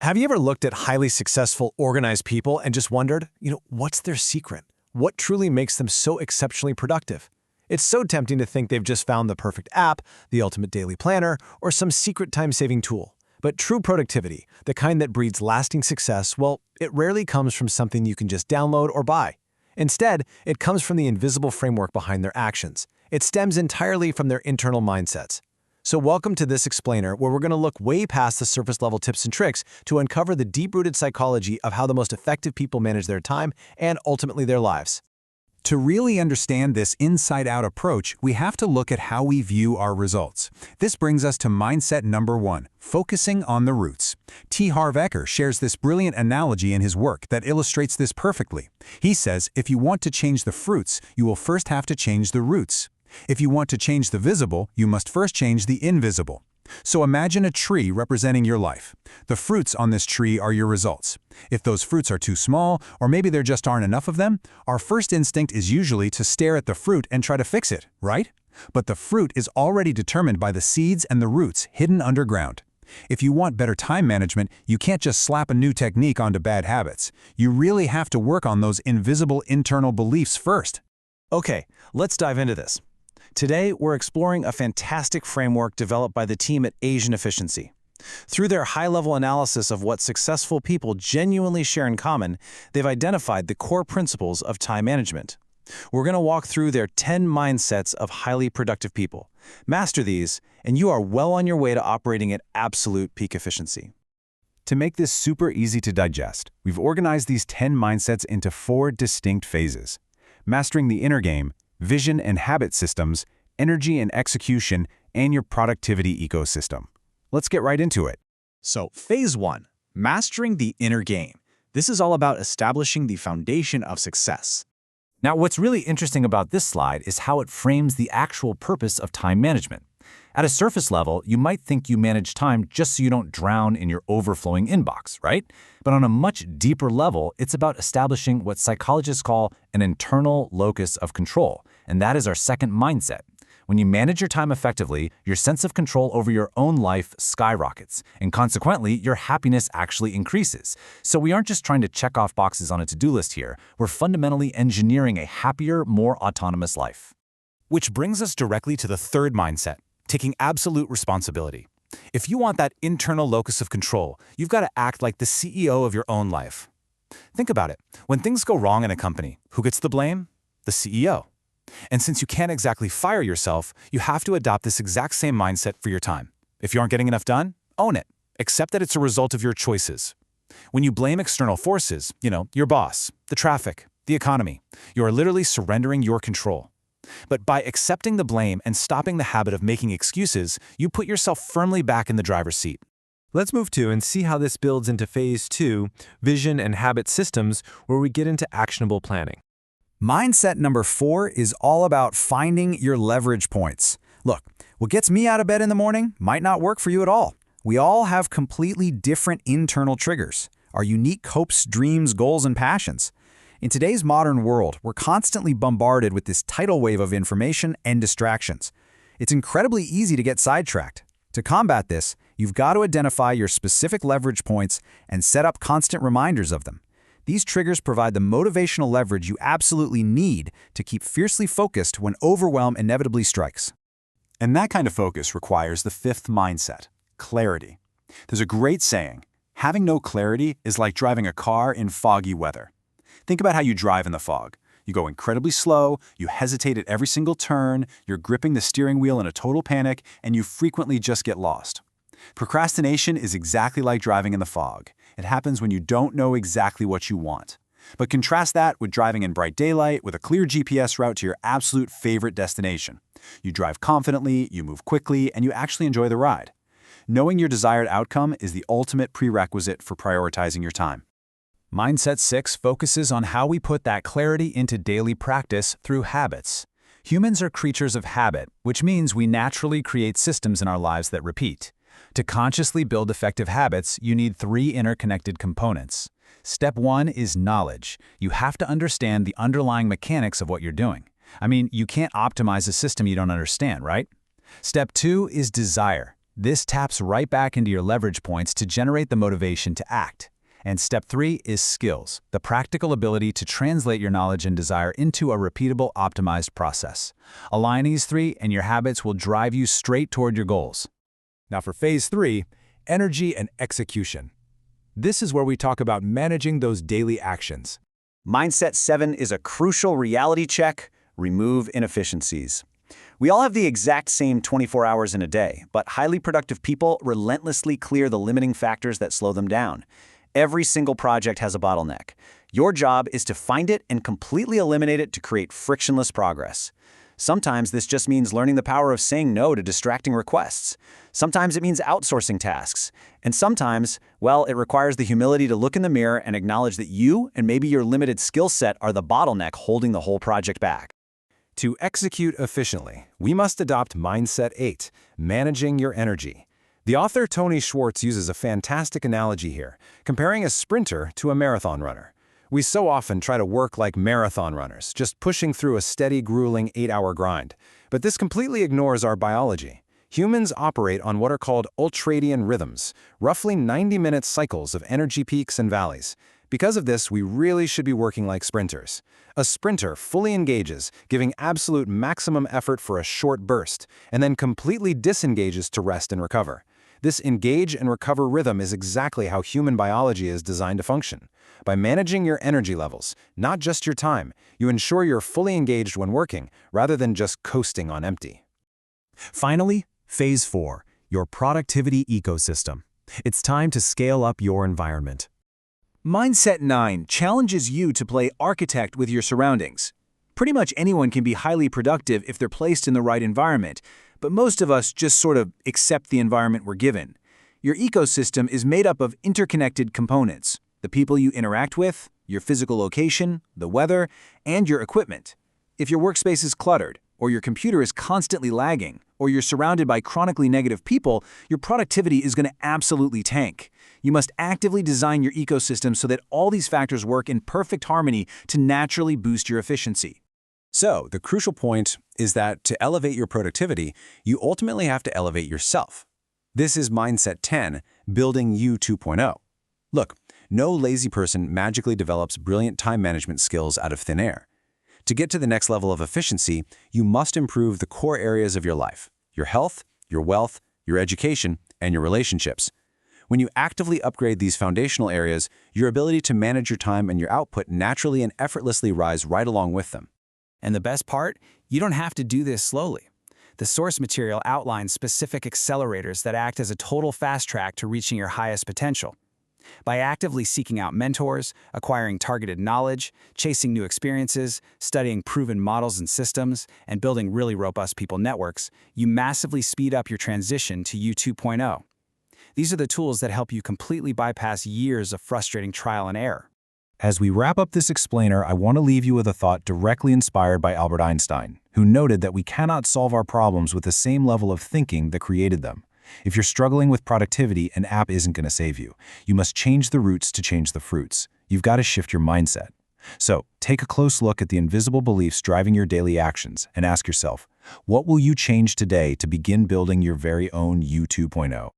Have you ever looked at highly successful, organized people and just wondered, what's their secret? What truly makes them so exceptionally productive? It's so tempting to think they've just found the perfect app, the ultimate daily planner, or some secret time-saving tool. But true productivity, the kind that breeds lasting success, well, it rarely comes from something you can just download or buy. Instead, it comes from the invisible framework behind their actions. It stems entirely from their internal mindsets. So welcome to this explainer, where we're going to look way past the surface-level tips and tricks to uncover the deep-rooted psychology of how the most effective people manage their time and ultimately their lives. To really understand this inside-out approach, we have to look at how we view our results. This brings us to mindset number 1, focusing on the roots. T. Harv Eker shares this brilliant analogy in his work that illustrates this perfectly. He says, if you want to change the fruits, you will first have to change the roots. If you want to change the visible, you must first change the invisible. So imagine a tree representing your life. The fruits on this tree are your results. If those fruits are too small, or maybe there just aren't enough of them, our first instinct is usually to stare at the fruit and try to fix it, right? But the fruit is already determined by the seeds and the roots hidden underground. If you want better time management, you can't just slap a new technique onto bad habits. You really have to work on those invisible internal beliefs first. Okay, let's dive into this. Today, we're exploring a fantastic framework developed by the team at Asian Efficiency. Through their high-level analysis of what successful people genuinely share in common, they've identified the core principles of time management. We're going to walk through their 10 mindsets of highly productive people. Master these, and you are well on your way to operating at absolute peak efficiency. To make this super easy to digest, we've organized these 10 mindsets into 4 distinct phases: mastering the inner game, vision and habit systems, energy and execution, and your productivity ecosystem. Let's get right into it. So, Phase 1, Mastering the Inner Game. This is all about establishing the foundation of success. Now, what's really interesting about this slide is how it frames the actual purpose of time management. At a surface level, you might think you manage time just so you don't drown in your overflowing inbox, right? But on a much deeper level, it's about establishing what psychologists call an internal locus of control, and that is our second mindset. When you manage your time effectively, your sense of control over your own life skyrockets, and consequently, your happiness actually increases. So we aren't just trying to check off boxes on a to-do list here. We're fundamentally engineering a happier, more autonomous life. Which brings us directly to the third mindset: taking absolute responsibility. If you want that internal locus of control, you've got to act like the CEO of your own life. Think about it. When things go wrong in a company, who gets the blame? The CEO. And since you can't exactly fire yourself, you have to adopt this exact same mindset for your time. If you aren't getting enough done, own it. Accept that it's a result of your choices. When you blame external forces, your boss, the traffic, the economy, you are literally surrendering your control. But by accepting the blame and stopping the habit of making excuses, you put yourself firmly back in the driver's seat. Let's move to and see how this builds into Phase 2, Vision and Habit Systems, where we get into actionable planning. Mindset number 4 is all about finding your leverage points. Look, what gets me out of bed in the morning might not work for you at all. We all have completely different internal triggers, our unique hopes, dreams, goals, and passions. In today's modern world, we're constantly bombarded with this tidal wave of information and distractions. It's incredibly easy to get sidetracked. To combat this, you've got to identify your specific leverage points and set up constant reminders of them. These triggers provide the motivational leverage you absolutely need to keep fiercely focused when overwhelm inevitably strikes. And that kind of focus requires the 5th mindset: clarity. There's a great saying: having no clarity is like driving a car in foggy weather. Think about how you drive in the fog. You go incredibly slow, you hesitate at every single turn, you're gripping the steering wheel in a total panic, and you frequently just get lost. Procrastination is exactly like driving in the fog. It happens when you don't know exactly what you want. But contrast that with driving in bright daylight with a clear GPS route to your absolute favorite destination. You drive confidently, you move quickly, and you actually enjoy the ride. Knowing your desired outcome is the ultimate prerequisite for prioritizing your time. Mindset 6 focuses on how we put that clarity into daily practice through habits. Humans are creatures of habit, which means we naturally create systems in our lives that repeat. To consciously build effective habits, you need 3 interconnected components. Step 1 is knowledge. You have to understand the underlying mechanics of what you're doing. I mean, you can't optimize a system you don't understand, right? Step 2 is desire. This taps right back into your leverage points to generate the motivation to act. And step 3 is skills, the practical ability to translate your knowledge and desire into a repeatable, optimized process. Align these 3 and your habits will drive you straight toward your goals. Now for phase 3, energy and execution. This is where we talk about managing those daily actions. Mindset 7 is a crucial reality check. Remove inefficiencies. We all have the exact same 24 hours in a day, but highly productive people relentlessly clear the limiting factors that slow them down. Every single project has a bottleneck. Your job is to find it and completely eliminate it to create frictionless progress. Sometimes this just means learning the power of saying no to distracting requests. Sometimes it means outsourcing tasks. And sometimes, well, it requires the humility to look in the mirror and acknowledge that you and maybe your limited skill set are the bottleneck holding the whole project back. To execute efficiently, we must adopt Mindset 8, managing your energy. The author Tony Schwartz uses a fantastic analogy here, comparing a sprinter to a marathon runner. We so often try to work like marathon runners, just pushing through a steady, grueling 8-hour grind. But this completely ignores our biology. Humans operate on what are called ultradian rhythms, roughly 90-minute cycles of energy peaks and valleys. Because of this, we really should be working like sprinters. A sprinter fully engages, giving absolute maximum effort for a short burst, and then completely disengages to rest and recover. This engage and recover rhythm is exactly how human biology is designed to function. By managing your energy levels, not just your time, you ensure you're fully engaged when working, rather than just coasting on empty. Finally, phase 4, your productivity ecosystem. It's time to scale up your environment. Mindset 9 challenges you to play architect with your surroundings. Pretty much anyone can be highly productive if they're placed in the right environment, but most of us just sort of accept the environment we're given. Your ecosystem is made up of interconnected components: the people you interact with, your physical location, the weather, and your equipment. If your workspace is cluttered, or your computer is constantly lagging, or you're surrounded by chronically negative people, your productivity is going to absolutely tank. You must actively design your ecosystem so that all these factors work in perfect harmony to naturally boost your efficiency. So, the crucial point is that to elevate your productivity, you ultimately have to elevate yourself. This is Mindset 10, Building You 2.0. Look, no lazy person magically develops brilliant time management skills out of thin air. To get to the next level of efficiency, you must improve the core areas of your life: your health, your wealth, your education, and your relationships. When you actively upgrade these foundational areas, your ability to manage your time and your output naturally and effortlessly rise right along with them. And the best part? You don't have to do this slowly. The source material outlines specific accelerators that act as a total fast track to reaching your highest potential. By actively seeking out mentors, acquiring targeted knowledge, chasing new experiences, studying proven models and systems, and building really robust people networks, you massively speed up your transition to U 2.0. These are the tools that help you completely bypass years of frustrating trial and error. As we wrap up this explainer, I want to leave you with a thought directly inspired by Albert Einstein, who noted that we cannot solve our problems with the same level of thinking that created them. If you're struggling with productivity, an app isn't going to save you. You must change the roots to change the fruits. You've got to shift your mindset. So, take a close look at the invisible beliefs driving your daily actions and ask yourself, what will you change today to begin building your very own U 2.0?